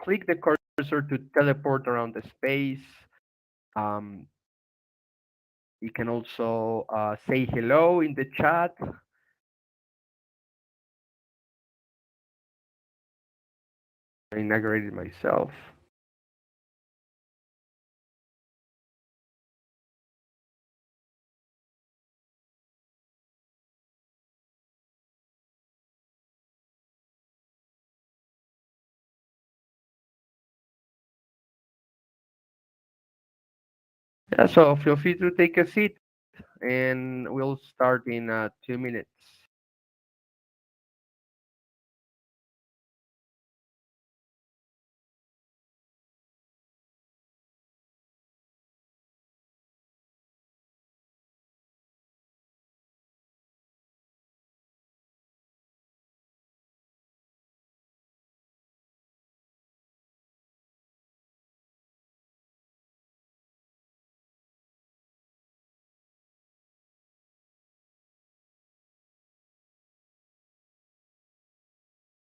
click the cursor to teleport around the space. Um, you can also say hello in the chat. I inaugurated myself. Yeah, so feel free to take a seat, and we'll start in 2 minutes.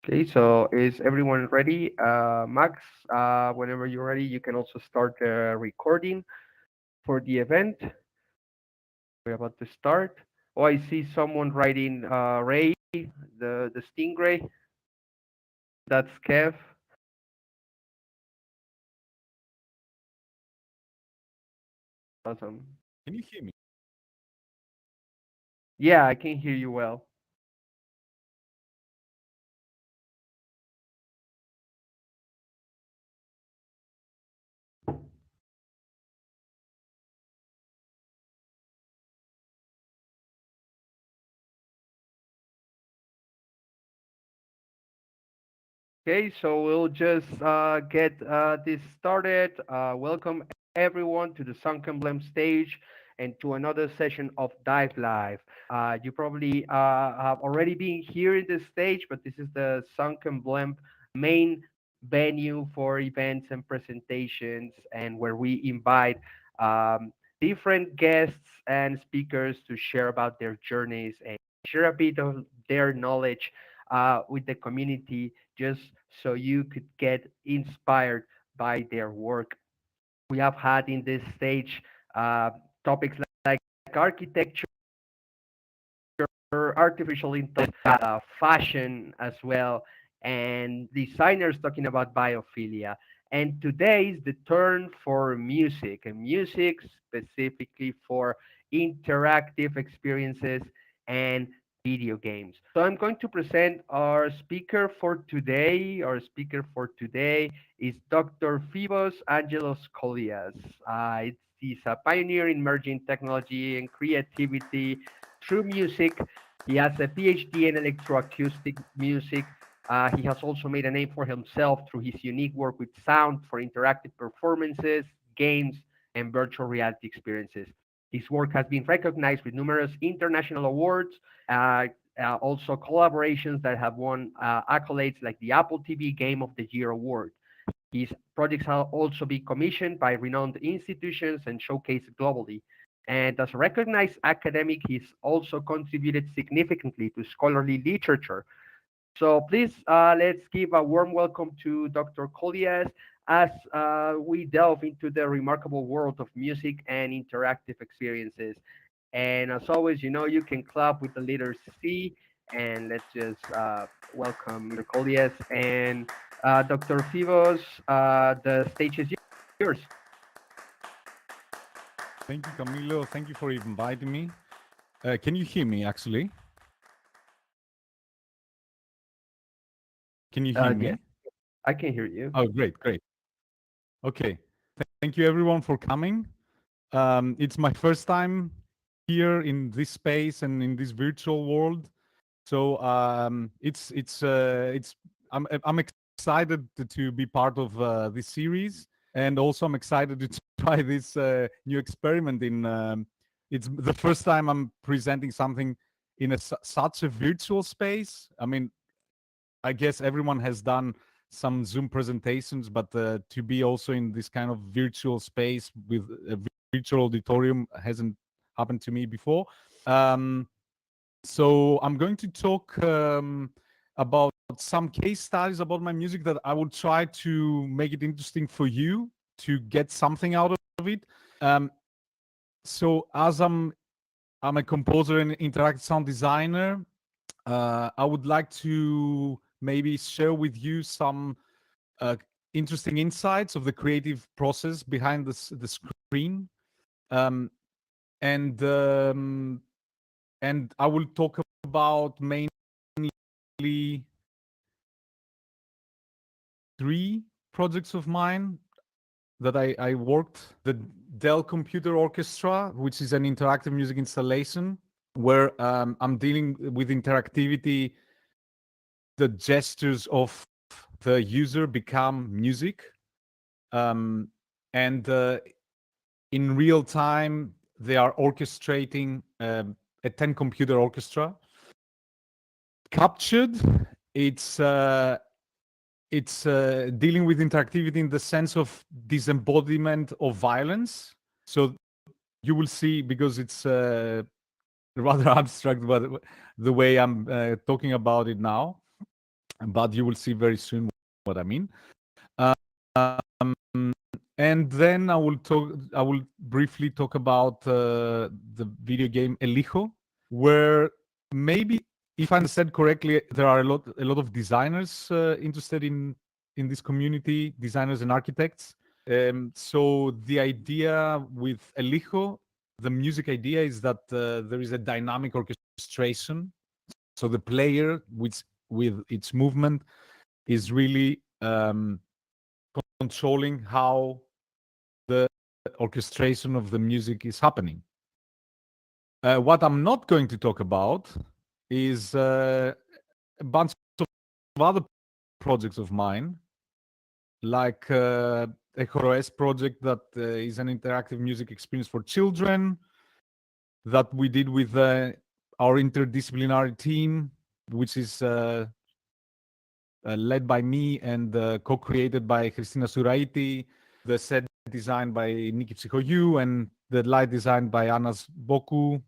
Okay, so is everyone ready? Max, whenever you're ready, you can also start the recording for the event. We're about to start. Oh, I see someone writing Ray, the Stingray. That's Kev. Awesome. Can you hear me? Yeah, I can hear you well. Okay, so we'll just get this started. Welcome everyone to the Sunken Blimp Stage and to another session of Dive Live. You probably have already been here in this stage, but this is the Sunken Blimp main venue for events and presentations, and where we invite um, different guests and speakers to share about their journeys and share a bit of their knowledge with the community, just so you could get inspired by their work. We have had in this stage uh, topics like architecture, artificial intelligence, fashion as well, and designers talking about biophilia. And today is the turn for music, and music specifically for interactive experiences and video games. So I'm going to present our speaker for today. Our speaker for today is Dr. Phivos-Angelos Kollias. He's a pioneer in merging technology and creativity through music. He has a PhD in electroacoustic music. He has also made a name for himself through his unique work with sound for interactive performances, games, and virtual reality experiences. His work has been recognized with numerous international awards, uh, also collaborations that have won accolades like the Apple TV Game of the Year award. His projects have also been commissioned by renowned institutions and showcased globally. And as a recognized academic, he's also contributed significantly to scholarly literature. So please, let's give a warm welcome to Dr. Kollias as we delve into the remarkable world of music and interactive experiences. And as always, you can clap with the letter C. And let's just welcome Mr. Kollias and Dr. Fivos. The stage is yours. Thank you, Camilo. Thank you for inviting me. Can you hear me, actually? Can you hear Yes, me? I can hear you. Oh, great, great. Okay. Thank you, everyone, for coming. It's my first time here in this space and in this virtual world. So I'm excited to be part of this series, and also I'm excited to try this new experiment. It's the first time I'm presenting something in such a virtual space. I mean, I guess everyone has done some Zoom presentations, but to be also in this kind of virtual space with a virtual auditorium hasn't happened to me before. Um, so I'm going to talk about some case studies about my music that I will try to make it interesting for you to get something out of it. Um, so as I'm a composer and interactive sound designer, I would like to maybe share with you some uh, interesting insights of the creative process behind the screen, um, and um, and I will talk about mainly three projects of mine that I worked. The Dell Computer Orchestra, which is an interactive music installation where I'm dealing with interactivity. The gestures of the user become music, and in real time they are orchestrating a 10 computer orchestra. Captured, it's dealing with interactivity in the sense of disembodiment of violence. So you will see, because it's rather abstract, but the way I'm talking about it now, but you will see very soon what I mean. Um, and then I will briefly talk about the video game Elijo, where maybe, if I understand correctly, there are a lot of designers interested in this community, designers and architects. So the idea with Elijo, the music idea, is that there is a dynamic orchestration. So the player, which with its movement, is really controlling how the orchestration of the music is happening. What I'm not going to talk about is a bunch of other projects of mine, like a Horoes project that is an interactive music experience for children that we did with our interdisciplinary team, which is led by me and co-created by Christina Suraiti, the set designed by Niki Psychoyou, and the light designed by Anas Boku.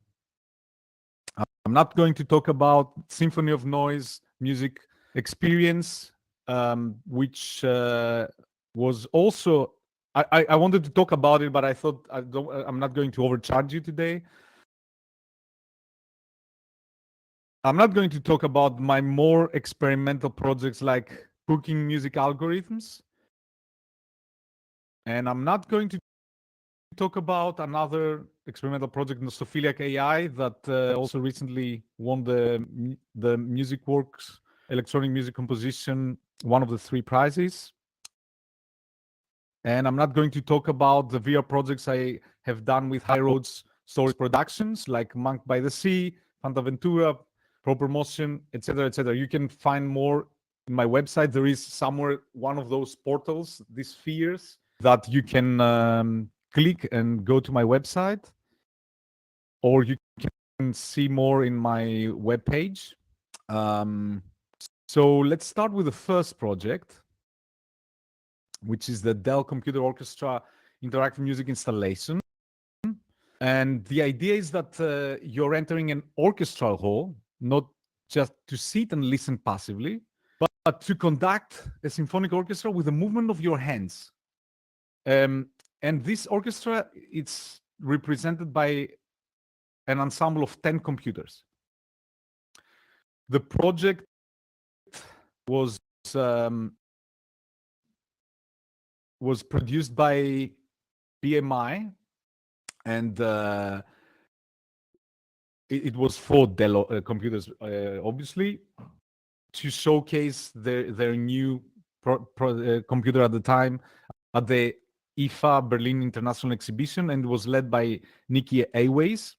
I'm not going to talk about Symphony of Noise music experience, which was also, I wanted to talk about it, but I thought I'm not going to overcharge you today. I'm not going to talk about my more experimental projects like cooking music algorithms. And I'm not going to talk about another experimental project, Nostophiliac AI, that also recently won the MusicWorks electronic music composition, one of the three prizes. And I'm not going to talk about the VR projects I have done with High Roads Stories Productions, like Monk by the Sea, Fantaventura, Proper Motion, etc., etc. You can find more in my website. There is somewhere one of those portals, these spheres, that you can click and go to my website, or you can see more in my webpage. So let's start with the first project, which is the Dell Computer Orchestra interactive music installation. And the idea is that you're entering an orchestral hall, not just to sit and listen passively, but to conduct a symphonic orchestra with the movement of your hands. And this orchestra, it's represented by an ensemble of 10 computers. The project was um, was produced by BMI, and it was for Dell computers, obviously, to showcase their new computer at the time at the IFA Berlin International Exhibition, and was led by Nikki Aways.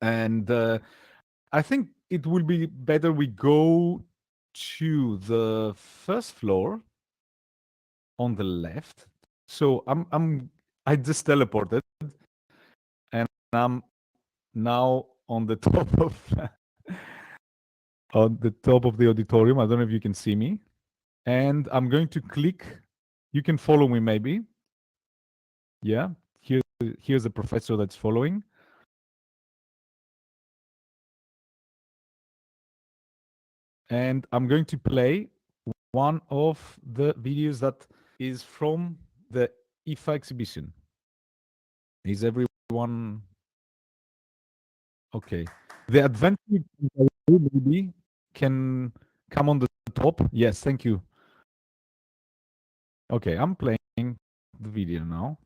And I think it will be better we go to the first floor on the left. So I just teleported, and I'm now on the top of on the top of the auditorium. I don't know if you can see me. And I'm going to click. You can follow me, maybe. Yeah. Here's the professor that's following. and I'm going to play one of the videos that is from the IFA exhibition. Is everyone okay? The adventure maybe can come on the top. Yes, thank you. Okay, I'm playing the video now.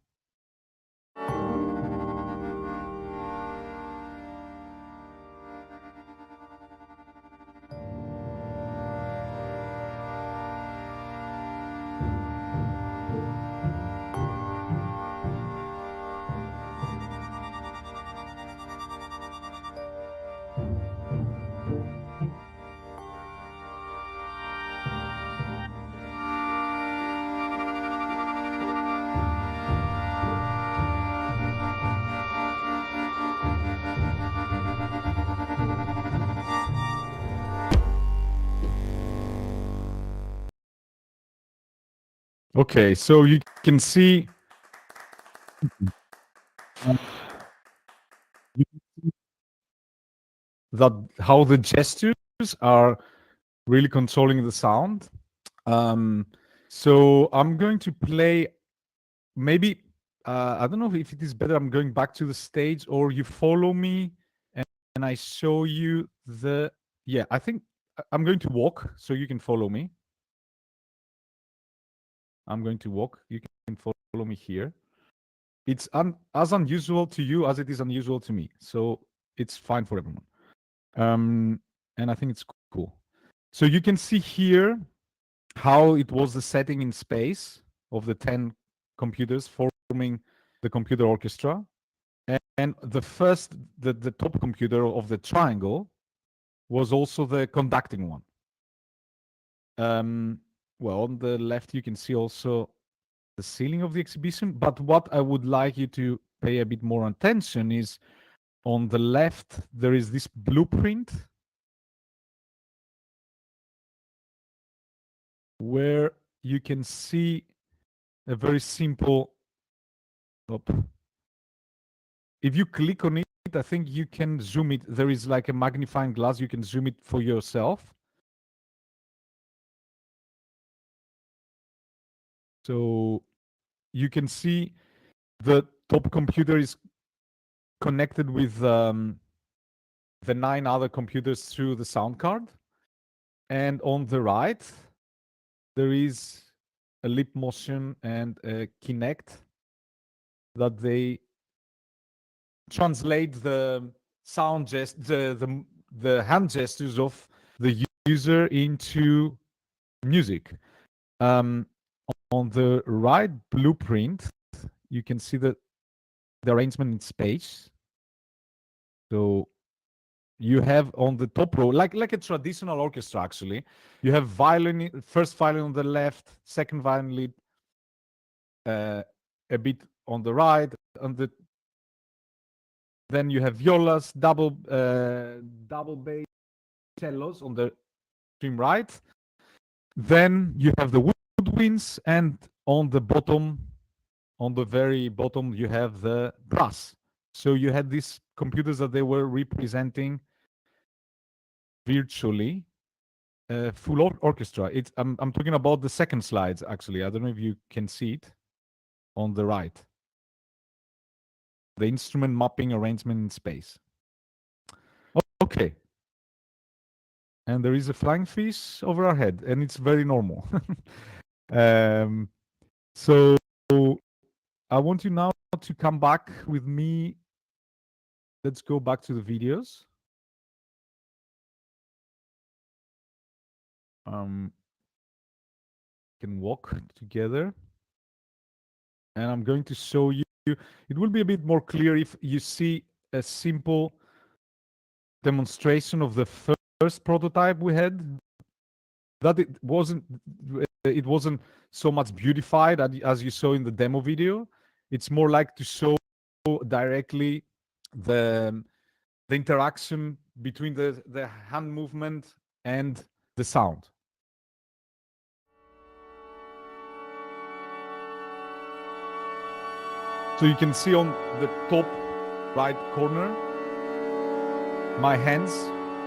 Okay, so you can see that how the gestures are really controlling the sound. So I'm going to play maybe I don't know if it is better I'm going back to the stage or you follow me and I show you the yeah, I think I'm going to walk so you can follow me. I'm going to walk. You can follow me here. It's as unusual to you as it is unusual to me. So it's fine for everyone. And I think it's cool. So you can see here how it was the setting in space of the 10 computers forming the computer orchestra. And the first, the top computer of the triangle was also the conducting one. Well, on the left, you can see also the ceiling of the exhibition. But what I would like you to pay a bit more attention is on the left, there is this blueprint where you can see a very simple. If you click on it, I think you can zoom it. There is like a magnifying glass. You can zoom it for yourself. So you can see the top computer is connected with the 9 other computers through the sound card. And on the right, there is a lip motion and a Kinect that they translate the sound the hand gestures of the user into music. On the right blueprint, you can see the arrangement in space. So you have on the top row, like a traditional orchestra, actually, you have violin, first violin on the left, second violin lead, a bit on the right, then you have violas, double bass, cellos on the extreme right. Then you have the woodwinds, and on the bottom, on the very bottom, you have the brass. So you had these computers that they were representing virtually full orchestra. I'm talking about the second slides, actually. I don't know if you can see it on the right. The instrument mapping arrangement in space. Okay. And there is a flying fish over our head, and it's very normal. So I want you now to come back with me. Let's go back to the videos. Can walk together. And I'm going to show you. It will be a bit more clear if you see a simple demonstration of the first prototype we had. That it wasn't so much beautified as you saw in the demo video. It's more like to show directly the interaction between the hand movement and the sound. So you can see on the top right corner, my hands,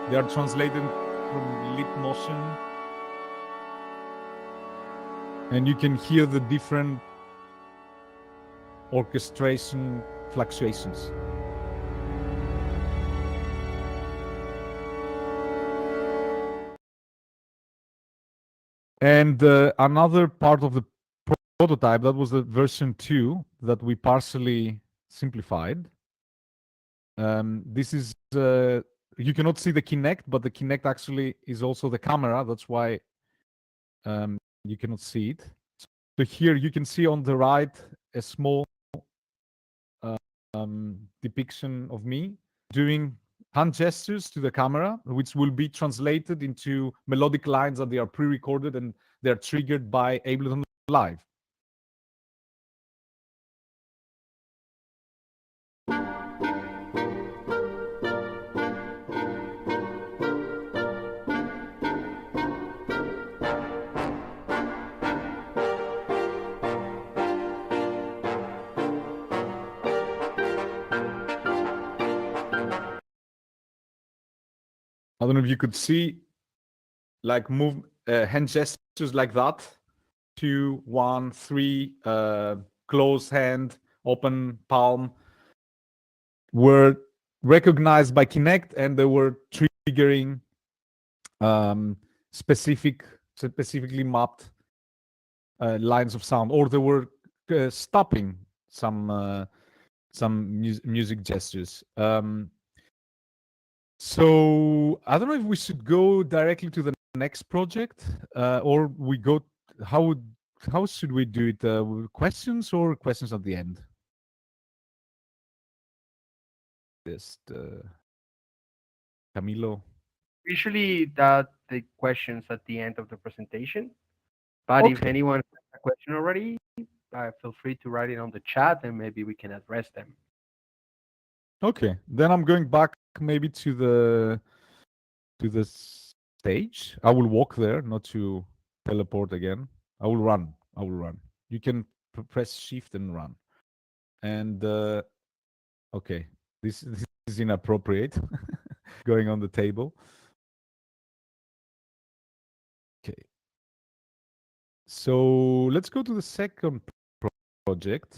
they are translated from lip motion, and you can hear the different orchestration fluctuations. And another part of the prototype, that was the version 2 that we partially simplified. This is, you cannot see the Kinect, but the Kinect actually is also the camera. That's why you cannot see it. So here you can see on the right a small depiction of me doing hand gestures to the camera, which will be translated into melodic lines that they are pre-recorded and they're triggered by Ableton Live. I don't know if you could see, like, move hand gestures like that. 2, 1, 3, close hand, open palm, were recognized by Kinect, and they were triggering specifically mapped lines of sound, or they were stopping some music gestures. So I don't know if we should go directly to the next project, or we go. How should we do it? Questions or questions at the end? Just Camilo. Usually that the questions at the end of the presentation, but if Okay. anyone has a question already, feel free to write it on the chat and maybe we can address them. Okay. Then I'm going back maybe to the stage. I will walk there, not to teleport again. I will run. I will run. You can press shift and run. And okay, this is inappropriate. Going on the table. Okay. So let's go to the second project.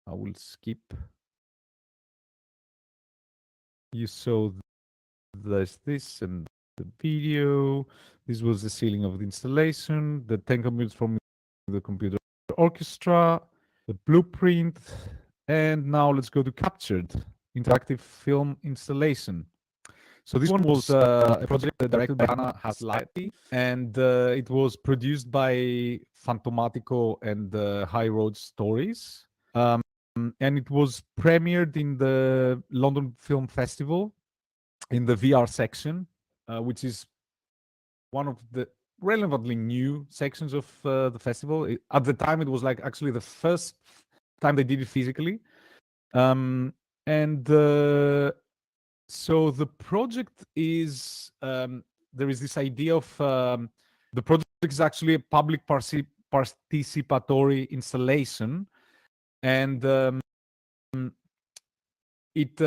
I will skip. You saw there's this and the video. This was the ceiling of the installation, the 10 computers from the computer orchestra, the blueprint, and now let's go to captured interactive film installation. So this one was a project directed by Anna Haslati, and it was produced by Fantomatico and High Road Stories. And it was premiered in the London Film Festival in the VR section, which is one of the relevantly new sections of the festival. At the time, it was like actually the first time they did it physically. And so the project is, there is this idea of, the project is actually a public participatory installation, and it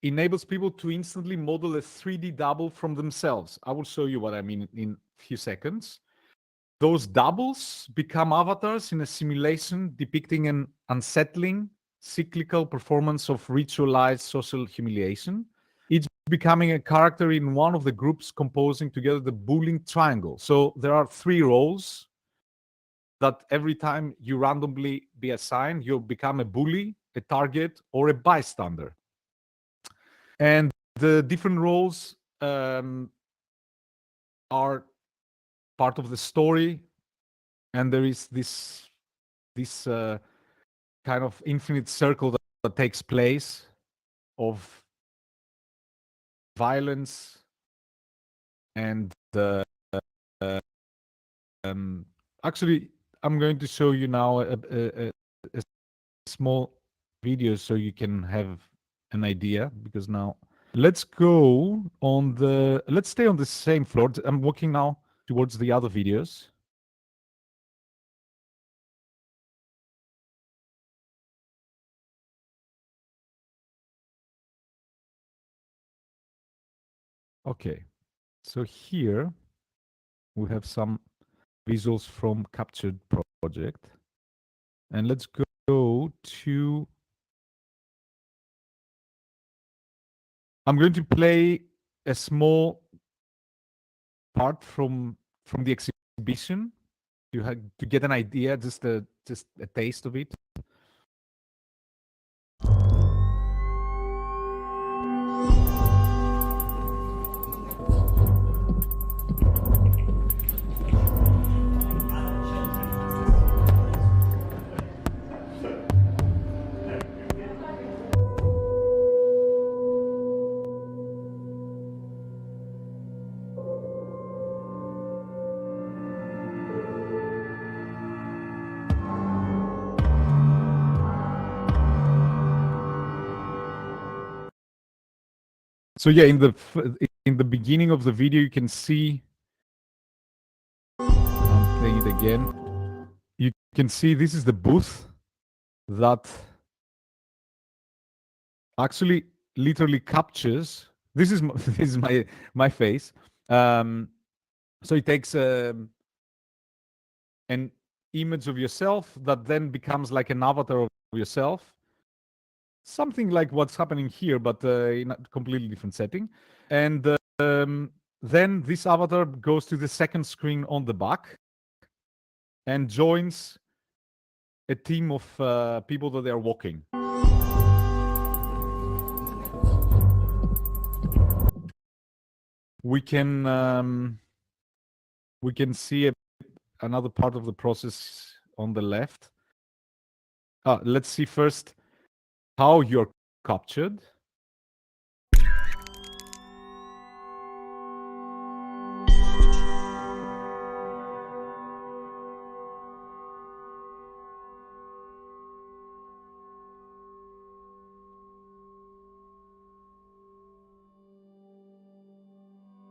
enables people to instantly model a 3D double from themselves. I will show you what I mean in a few seconds. Those doubles become avatars in a simulation depicting an unsettling, cyclical performance of ritualized social humiliation, each becoming a character in one of the groups composing together the bullying triangle. So there are 3 roles that every time you randomly be assigned, you'll become a bully, a target, or a bystander. And the different roles are part of the story, and there is this kind of infinite circle that takes place of violence and actually I'm going to show you now a small video so you can have an idea, because now let's stay on the same floor. I'm walking now towards the other videos. Okay, so here we have some visuals from captured project, and let's go to. I'm going to play a small part from the exhibition to get an idea, just a taste of it. So yeah, in the beginning of the video, you can see. I'm playing it again. You can see this is the booth that actually literally captures. This is this is my face. Um, so it takes an image of yourself that then becomes like an avatar of yourself, something like what's happening here, but in a completely different setting. And then this avatar goes to the second screen on the back and joins a team of people that they are walking. We can see another part of the process on the left. Let's see first how you're captured.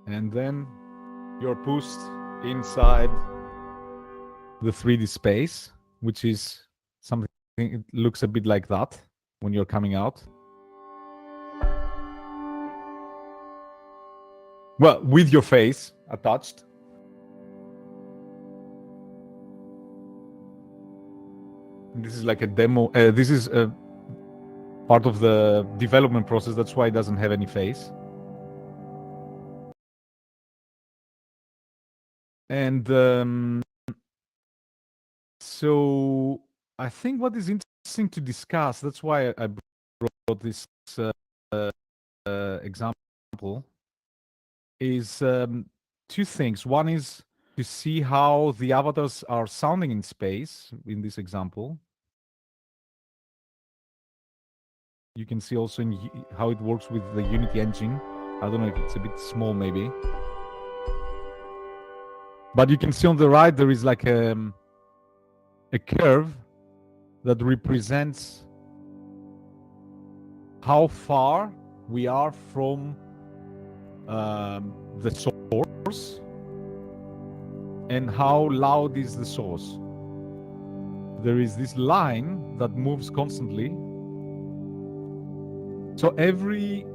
And then you're pushed inside the 3D space, which is something, it looks a bit like that when you're coming out. Well, with your face attached. This is like a demo. This is a part of the development process. That's why it doesn't have any face. And so I think what is interesting to discuss, that's why I brought this example, is two things. One is to see how the avatars are sounding in space in this example. You can see also how it works with the Unity engine. I don't know if it's a bit small maybe. But you can see on the right there is like a curve that represents how far we are from the source and how loud is the source. There is this line that moves constantly. So every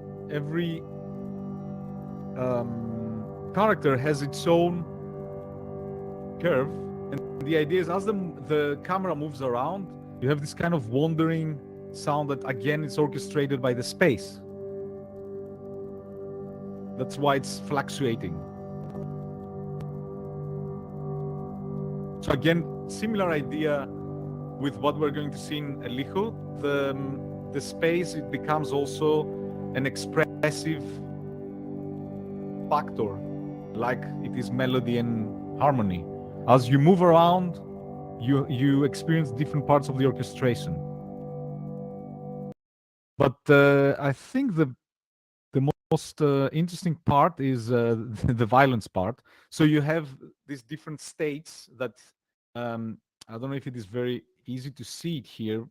character has its own curve, and the idea is as the camera moves around, you have this kind of wandering sound that again is orchestrated by the space. That's why it's fluctuating. So again, similar idea with what we're going to see in Elijo. The space, it becomes also an expressive factor, like it is melody and harmony. As you move around, you experience different parts of the orchestration. But I think the most interesting part is the violence part. So you have these different states that I don't know if it is very easy to see it here.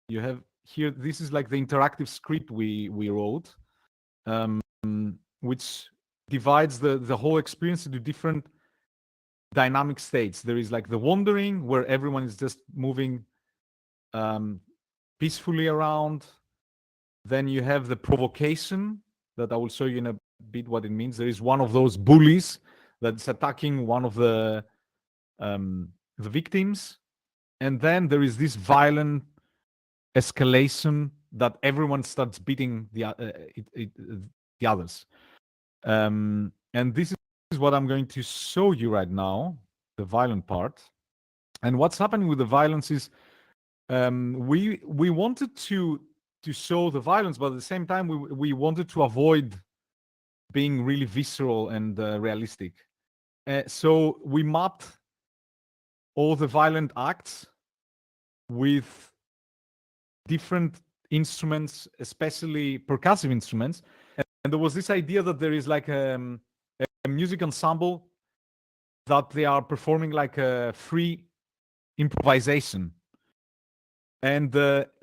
You have here, this is like the interactive script we wrote, which divides the whole experience into different dynamic states. There is like the wandering, where everyone is just moving peacefully around. Then you have the provocation that I will show you in a bit what it means. There is one of those bullies that's attacking one of the victims, and then there is this violent escalation that everyone starts beating the others. And this is what I'm going to show you right now, the violent part. And what's happening with the violence is we wanted to show the violence, but at the same time we wanted to avoid being really visceral and realistic. So we mapped all the violent acts with different instruments, especially percussive instruments. And there was this idea that there is like a music ensemble that they are performing like a free improvisation. And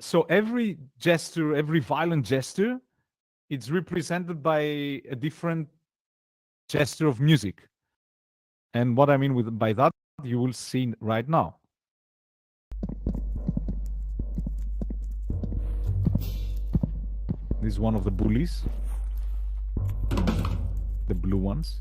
so every gesture, every violent gesture, it's represented by a different gesture of music. And what I mean by that, you will see right now. This is one of the bullies, the blue ones.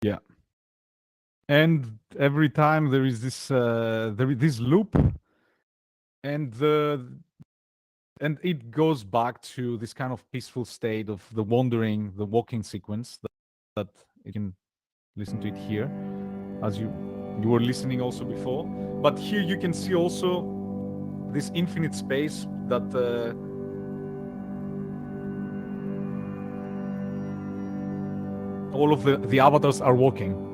Yeah. And every time there is this loop, and it goes back to this kind of peaceful state of the wandering, the walking sequence that you can listen to it here, as you were listening also before. But here you can see also this infinite space that all of the avatars are walking.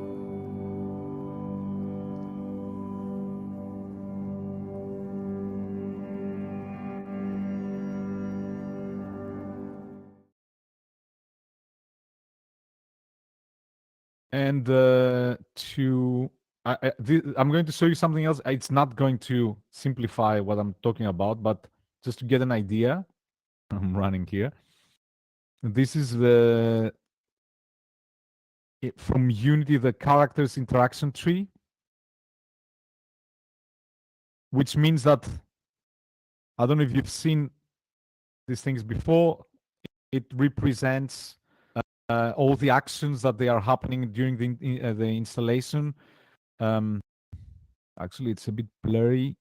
And I'm going to show you something else. It's not going to simplify what I'm talking about, but just to get an idea, I'm running here. This is from Unity, the characters interaction tree, which means that, I don't know if you've seen these things before, it represents all the actions that they are happening during the installation. Actually, it's a bit blurry.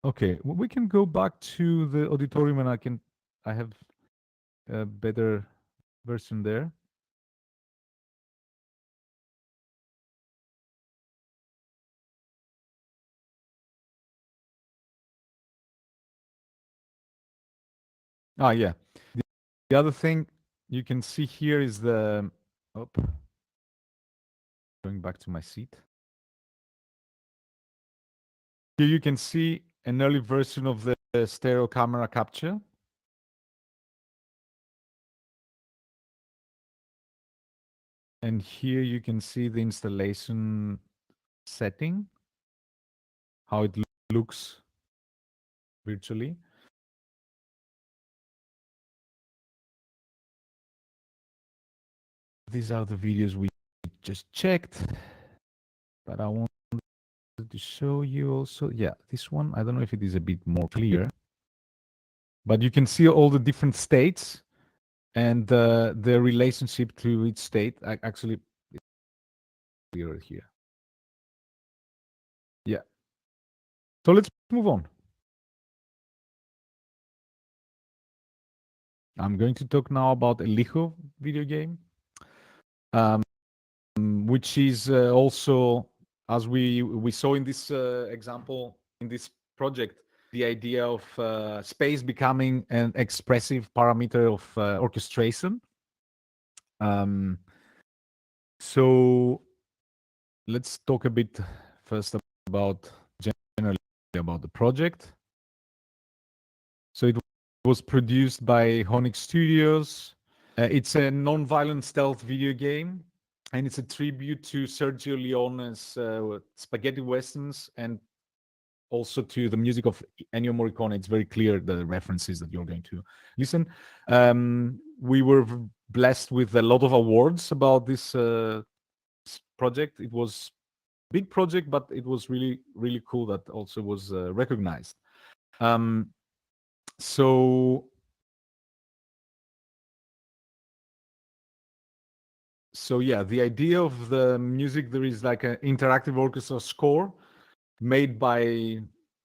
Okay, we can go back to the auditorium, and I have a better version there. Yeah. The other thing you can see here is the, going back to my seat. Here you can see an early version of the stereo camera capture. And here you can see the installation setting, how it looks virtually. These are the videos we just checked, but I wanted to show you also. Yeah, this one, I don't know if it is a bit more clear, but you can see all the different states and the relationship to each state. Actually, it's clearer here. Yeah. So let's move on. I'm going to talk now about a Lijo video game, which is also, as we saw in this example, in this project, the idea of space becoming an expressive parameter of orchestration. Um, so let's talk a bit first about generally about the project. So it was produced by Honix Studios. It's a non-violent stealth video game, and it's a tribute to Sergio Leone's spaghetti westerns and also to the music of Ennio Morricone. It's very clear the references that you're going to listen. We were blessed with a lot of awards about this project. It was a big project, but it was really, really cool that also was recognized. Um, so yeah, the idea of the music, there is like an interactive orchestra score made by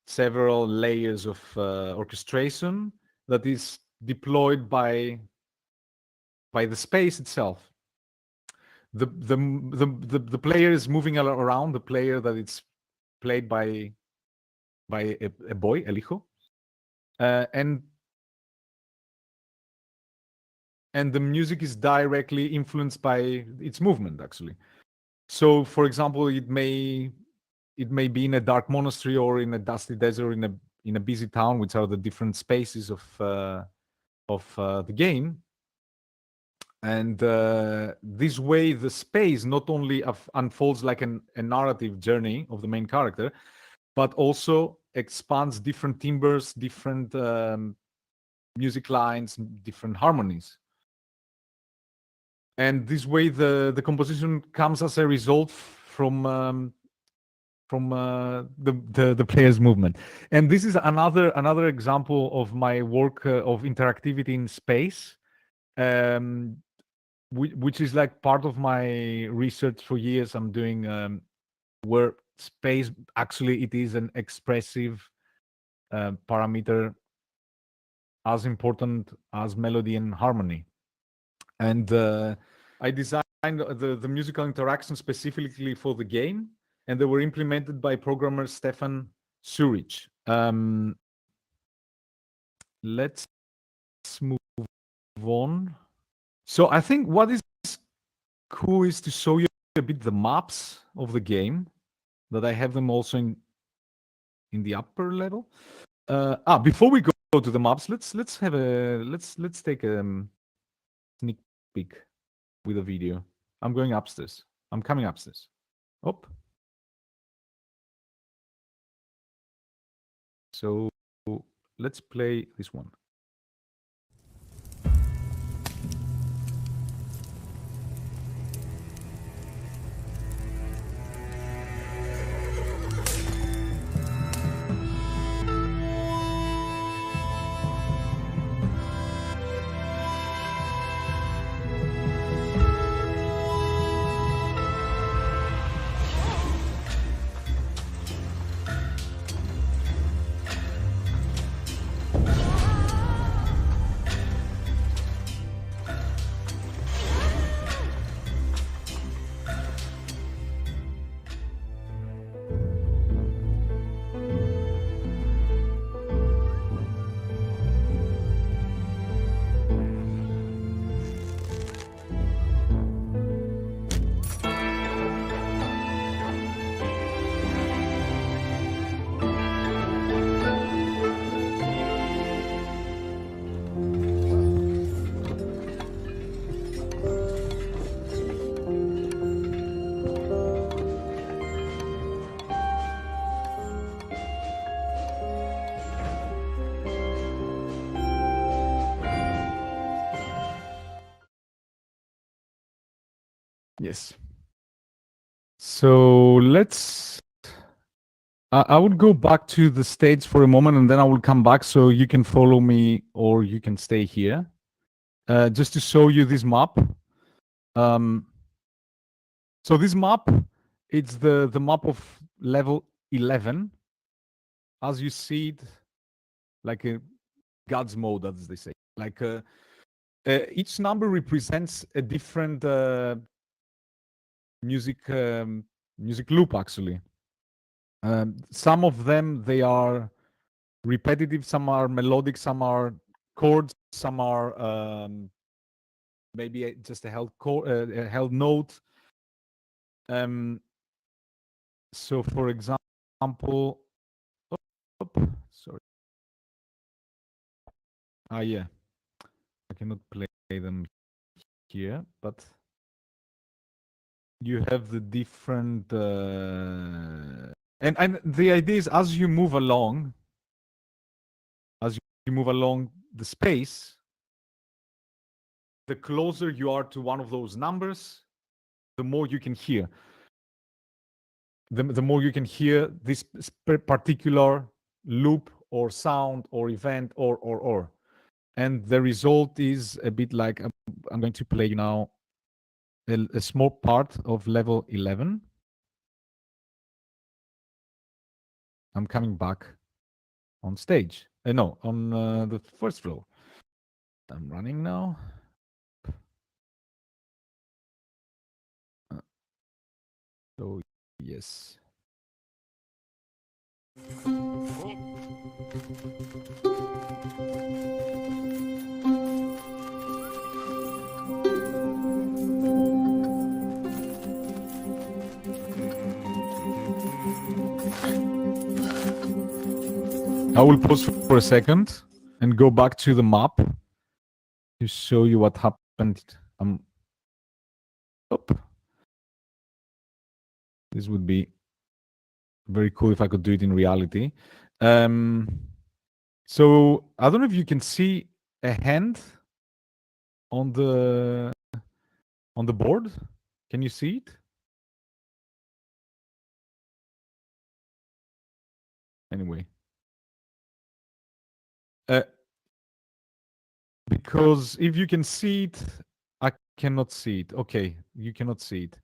several layers of orchestration that is deployed by the space itself. The player is moving around, the player that it's played by a boy, el hijo, and the music is directly influenced by its movement, actually. So, for example, it may be in a dark monastery or in a dusty desert, in a busy town, which are the different spaces of the game. And this way, the space not only unfolds like a narrative journey of the main character, but also expands different timbres, different music lines, different harmonies. And this way, the composition comes as a result from the player's movement. And this is another example of my work of interactivity in space, which is like part of my research for years. I'm doing where space actually it is an expressive parameter as important as melody and harmony. And I designed the musical interaction specifically for the game, and they were implemented by programmer Stefan Zurich. Let's move on. So I think what is cool is to show you a bit the maps of the game, that I have them also in the upper level. Before we go to the maps, let's take a sneak peek with a video. I'm going upstairs. I'm coming upstairs. Up. So let's play this one. Yes. So let's. I would go back to the stage for a moment, and then I will come back so you can follow me or you can stay here. Just to show you this map. So this map, it's the map of level 11. As you see it, like a God's mode, as they say. Like each number represents a different music loop, actually. Some of them, they are repetitive, some are melodic, some are chords, some are maybe just a held chord, a held note. So, for example, sorry. Yeah, I cannot play them here, but you have the different, and the idea is as you move along, the space, the closer you are to one of those numbers, the more you can hear. The more you can hear this particular loop or sound or event or. And the result is a bit like, I'm going to play you now a small part of level 11. I'm coming back on stage. No, on the first floor. I'm running now. So, yes. I will pause for a second and go back to the map to show you what happened. This would be very cool if I could do it in reality. So I don't know if you can see a hand on the board. Can you see it? Anyway. Because if you can see it, I cannot see it. Okay, you cannot see it.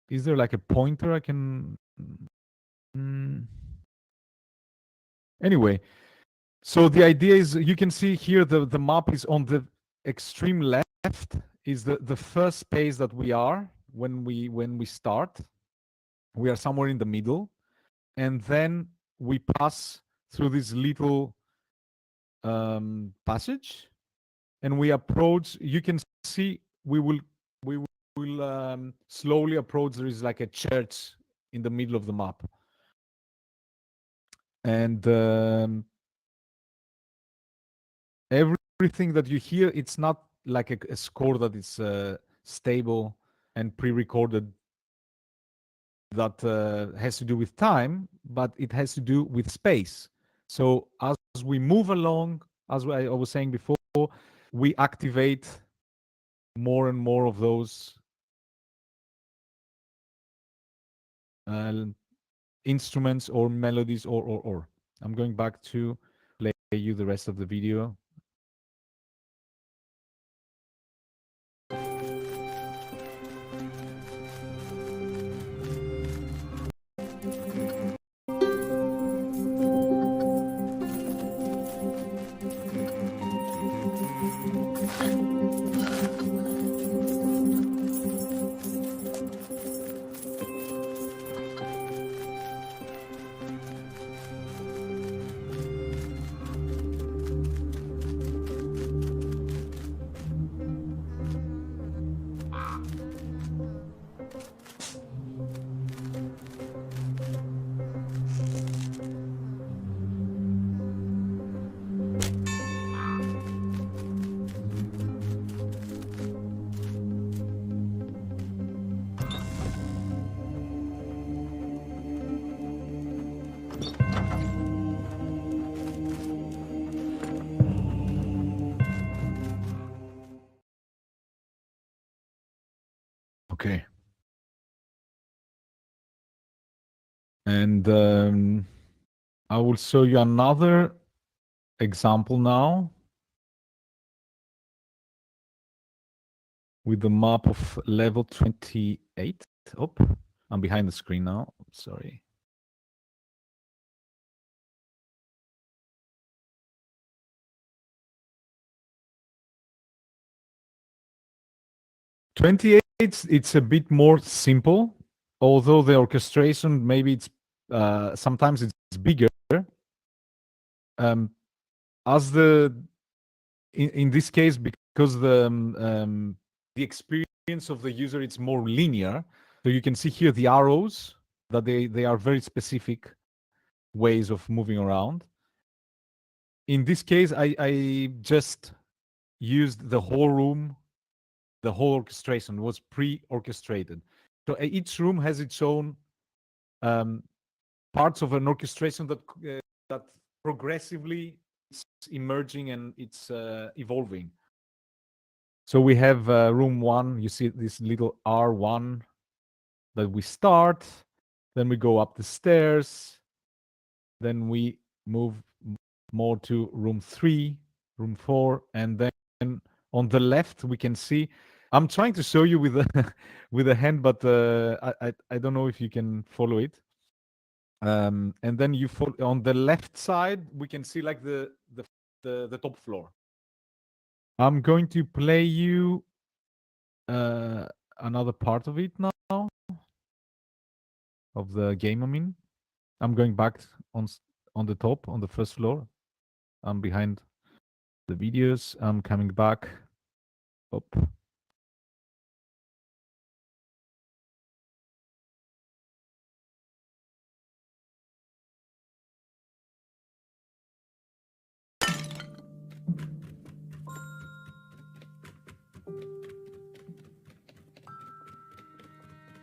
Is there like a pointer I can... Anyway, so the idea is you can see here the map is on the extreme left, is the first space that we are when we start. We are somewhere in the middle, and then we pass through this little passage, and we approach. You can see we will slowly approach. There is like a church in the middle of the map, and everything that you hear, it's not like a score that is stable and pre-recorded, that has to do with time, but it has to do with space. So as we move along, as I was saying before, we activate more and more of those instruments or melodies or. I'm going back to play you the rest of the video. Okay. And I will show you another example now with the map of level 28. Oh, I'm behind the screen now. Sorry. It's a bit more simple, although the orchestration maybe it's sometimes it's bigger. um, as in this case, because the experience of the user it's more linear, so you can see here the arrows that they are very specific ways of moving around. In this case, I just used the whole room, the whole orchestration was pre-orchestrated. So each room has its own um, parts of an orchestration that progressively it's emerging and it's evolving. So we have room one. You see this little R1 that we start. Then we go up the stairs. Then we move more to room 3, room 4, and then on the left we can see. I'm trying to show you with a with a hand, but I don't know if you can follow it. And then you on the left side we can see like the top floor. I'm going to play you another part of it now, of the game. I mean, I'm going back on the top, on the first floor. I'm behind the videos. I'm coming back up.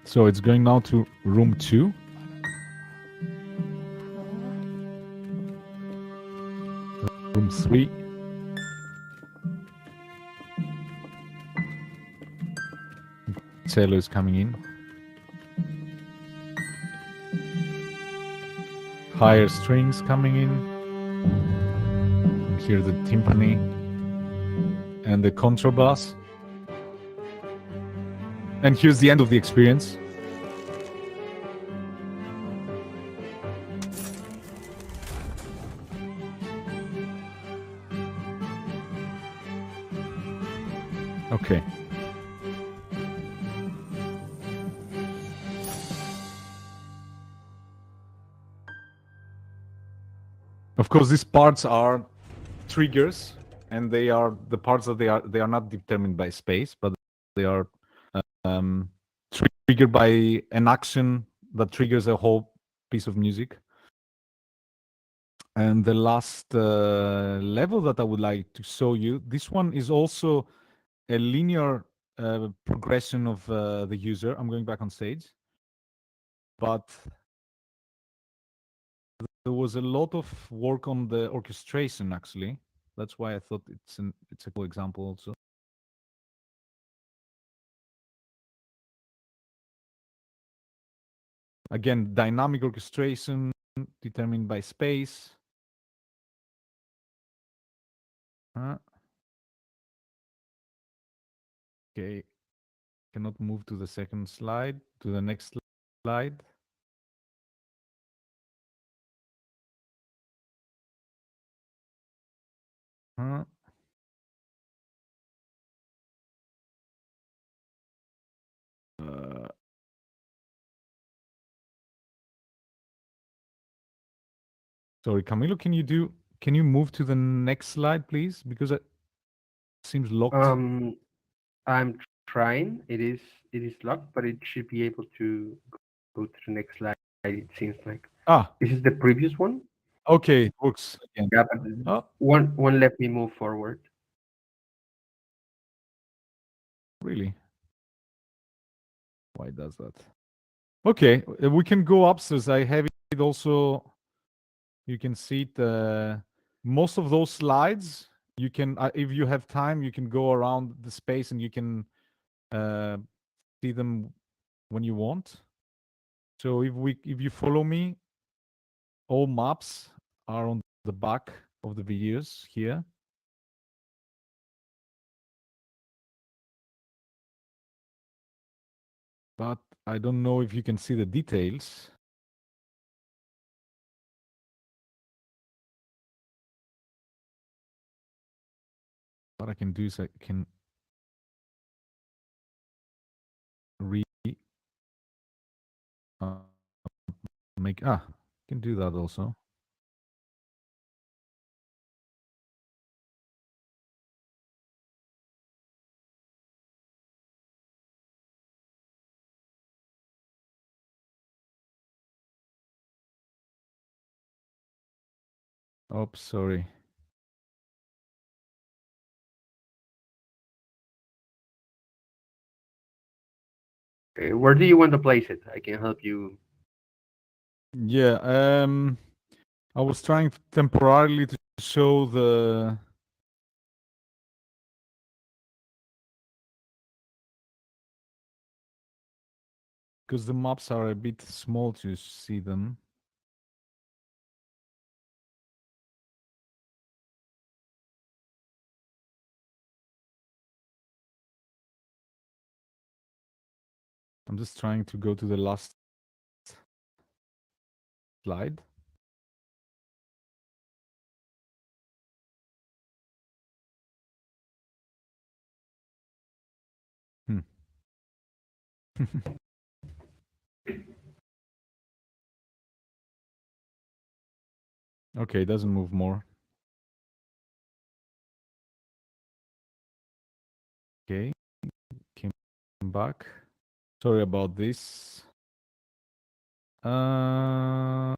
So it's going now to room 2. Room 3. Cello is coming in. Higher strings coming in. And here the timpani and the contrabass. And here's the end of the experience. Okay. Of course, these parts are triggers, and they are the parts that they are not determined by space, but they are um, triggered by an action that triggers a whole piece of music. And the last level that I would like to show you, this one is also a linear progression of the user. I'm going back on stage, but there was a lot of work on the orchestration actually. That's why I thought it's a cool example also. Again, dynamic orchestration determined by space. Okay, cannot move to the second slide, to the next slide. Uh, Sorry, Camilo, can you move to the next slide, please? Because it seems locked. I'm trying. It is locked, but it should be able to go to the next slide. It seems like Ah, this is the previous one. okay, it works again. Yeah, but Oh, one let me move forward. really? Why does that? Okay, we can go upstairs. I have it also. You can see it. Most of those slides, you can, if you have time, you can go around the space and you can uh, see them when you want. So if you follow me, all maps are on the back of the videos here. But I don't know if you can see the details. What I can do is I can re uh, make can do that also. Oops, sorry. Where do you want to place it? I can help you. Yeah, I was trying temporarily to show because the maps are a bit small to see them. I'm just trying to go to the last slide. Hmm. Okay, it doesn't move more. Okay, came back. Sorry about this. Uh,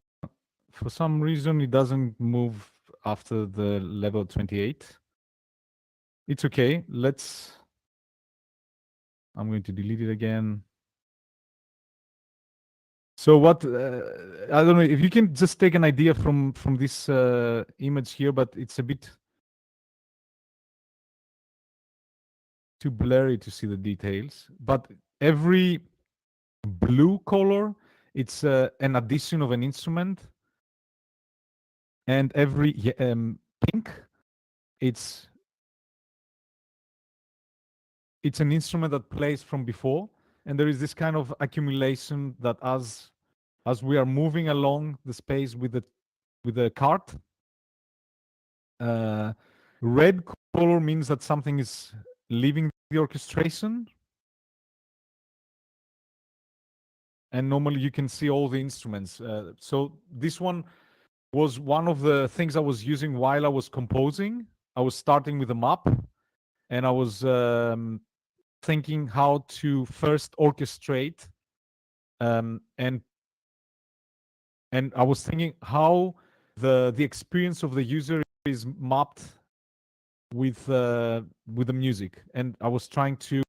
for some reason, it doesn't move after the level 28. It's okay. I'm going to delete it again. So what, I don't know if you can just take an idea from this image here, but it's a bit too blurry to see the details. But every blue color, it's an addition of an instrument, and every pink, it's an instrument that plays from before, and there is this kind of accumulation that as we are moving along the space with the cart, uh, red color means that something is leaving the orchestration, and normally you can see all the instruments. So this one was one of the things I was using while I was composing. I was starting with a map, and I was thinking how to first orchestrate, and I was thinking how the experience of the user is mapped with the music, and I was trying to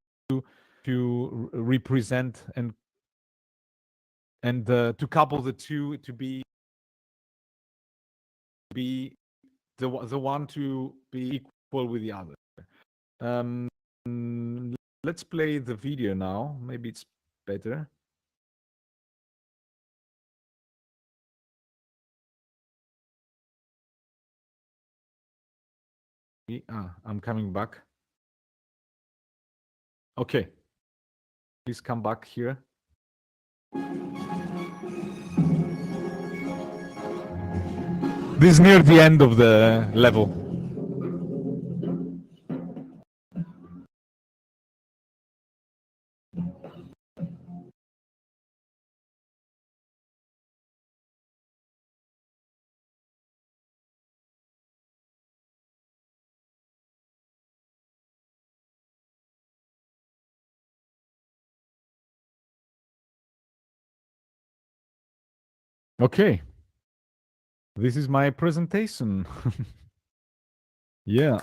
represent and to couple the two to be the one to be equal with the other. Um, let's play the video now. Maybe it's better. I'm coming back. Okay, please come back here. This is near the end of the level. Okay, this is my presentation. Yeah,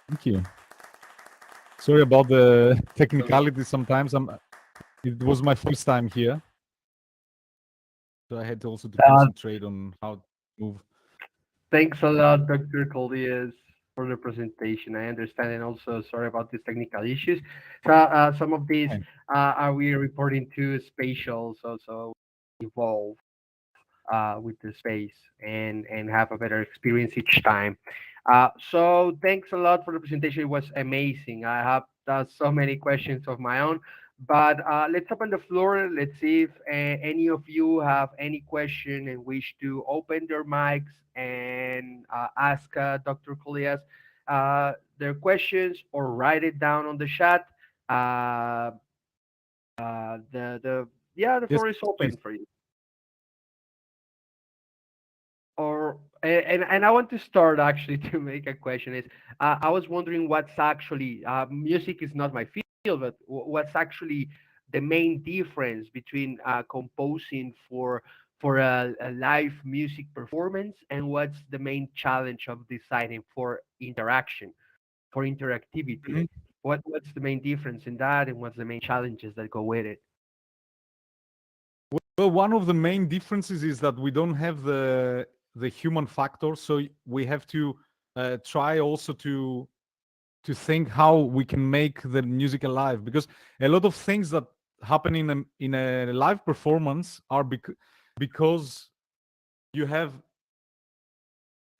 thank you. Sorry about the technicality sometimes. It was my first time here, so I had also to Uh, concentrate on how to move. Thanks a lot, Dr. Kollias, for the presentation. I understand, and also sorry about these technical issues. So some of these Fine. are we reporting to Spatial, so evolve with the space and have a better experience each time. So thanks a lot for the presentation. It was amazing. I have so many questions of my own, but let's open the floor. Let's see if any of you have any question and wish to open their mics and ask Dr. Kulias their questions or write it down on the chat. Uh, the yeah, the Yes, floor is please. open for you. Or and I want to start actually to make a question is I was wondering what's actually music is not my field, but what's actually the main difference between composing for a live music performance, and what's the main challenge of deciding for interaction, for interactivity? Mhm. What's the main difference in that, and what's the main challenges that go with it? Well, one of the main differences is that we don't have the human factor, so we have to try also to think how we can make the music alive, because a lot of things that happen in a live performance are because you have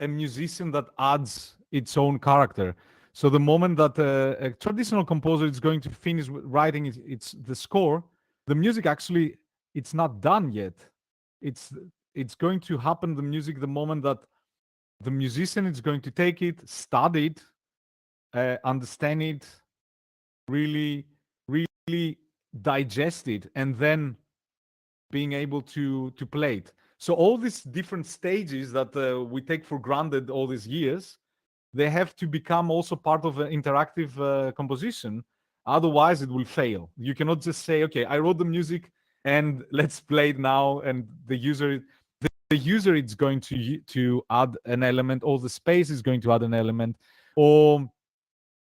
a musician that adds its own character. So the moment that a traditional composer is going to finish writing its the score, the music actually it's not done yet. It's it's going to happen the music the moment that the musician is going to take it, study it, understand it, really really digest it, and then being able to play it. So all these different stages that we take for granted all these years, they have to become also part of an interactive composition. Otherwise, it will fail. You cannot just say, "Okay, I wrote the music and let's play it now," and the user is going to add an element, or the space is going to add an element, or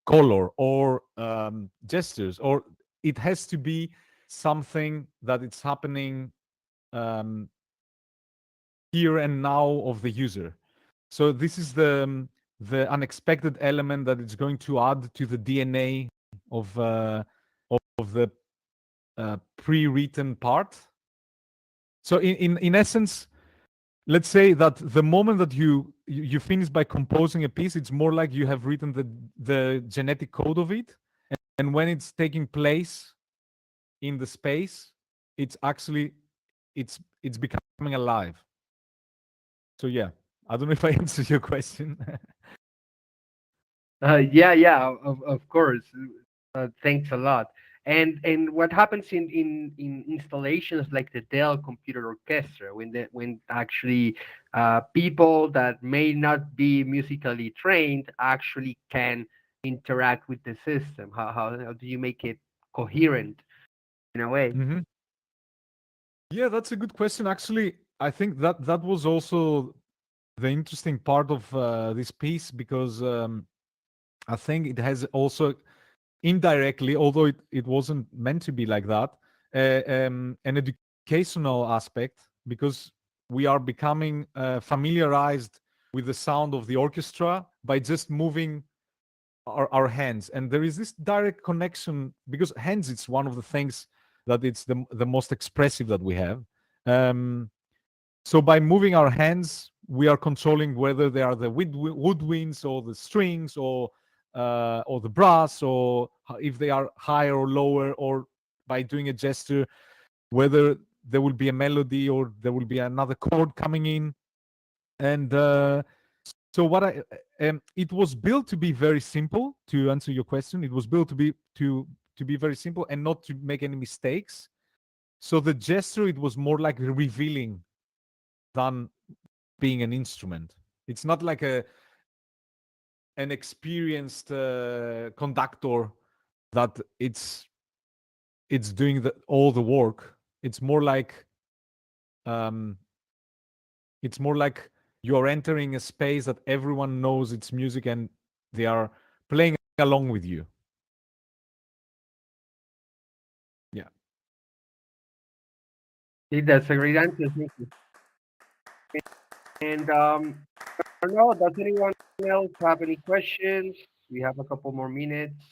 color, or gestures, or it has to be something that it's happening um, here and now of the user. So this is the unexpected element that it's going to add to the DNA of the pre-written part. So in essence, let's say that the moment that you finish by composing a piece, it's more like you have written the genetic code of it, and when it's taking place in the space, it's actually it's becoming alive. So yeah, I don't know if I answered your question. Yeah, yeah, of course. Thanks a lot. And what happens in installations like the Dell Computer Orchestra, when actually people that may not be musically trained actually can interact with the system? How do you make it coherent in a way? Mhm. Yeah, that's a good question. Actually, I think that that was also the interesting part of this piece, because I think it has also indirectly, although it wasn't meant to be like that, an educational aspect, because we are becoming familiarized with the sound of the orchestra by just moving our hands, and there is this direct connection, because hands it's one of the things that it's the most expressive that we have. um, so by moving our hands, we are controlling whether they are the woodwinds, or the strings, or the brass, or if they are higher or lower, or by doing a gesture, whether there will be a melody or there will be another chord coming in. And so what I it was built to be very simple. To answer your question, it was built to be very simple and not to make any mistakes. So the gesture, it was more like revealing than being an instrument. It's not like a an experienced conductor that it's doing all the work. Um, it's more like you are entering a space that everyone knows it's music, and they are playing along with you. Yeah. Yeah, that's a great answer. Thank you. And I don't know, does anyone else have any questions? We have a couple more minutes.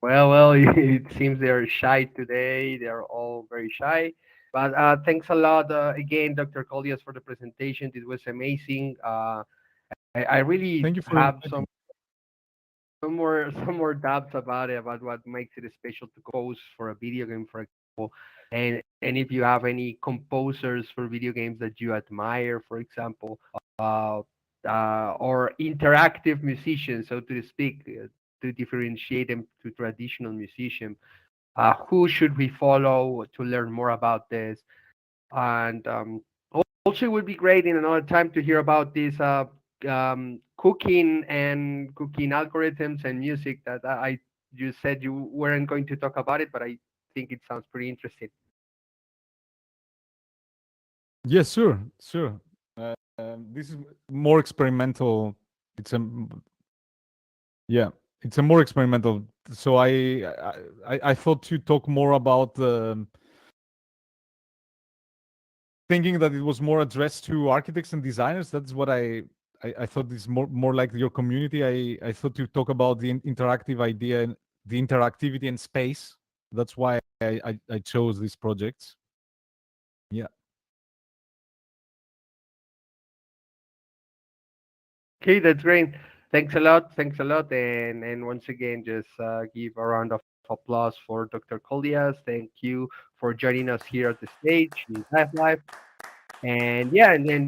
Well, it seems they're shy today. They're all very shy. But thanks a lot again, Dr. Kollias, for the presentation. It was amazing. I really Thank you for have inviting. some more doubts about it, about what makes it special to compose for a video game, for example. And if you have any composers for video games that you admire, for example, uh, or interactive musicians, so to speak, to differentiate them to traditional musicians. Who should we follow to learn more about this? And also, it would be great in another time to hear about this cooking and cooking algorithms and music that you said you weren't going to talk about it, but I think it sounds pretty interesting. Yes, sure, sure. This is more experimental. It's a yeah, it's a more experimental. So I thought to talk more about thinking that it was more addressed to architects and designers. That's what I thought is more like your community. I thought to talk about the interactive idea and the interactivity and space. That's why I chose these projects. Yeah. Okay, that's great. Thanks a lot. Thanks a lot. And once again, just give a round of applause for Dr. Kollias. Thank you for joining us here at the stage in Life Life. And yeah, and then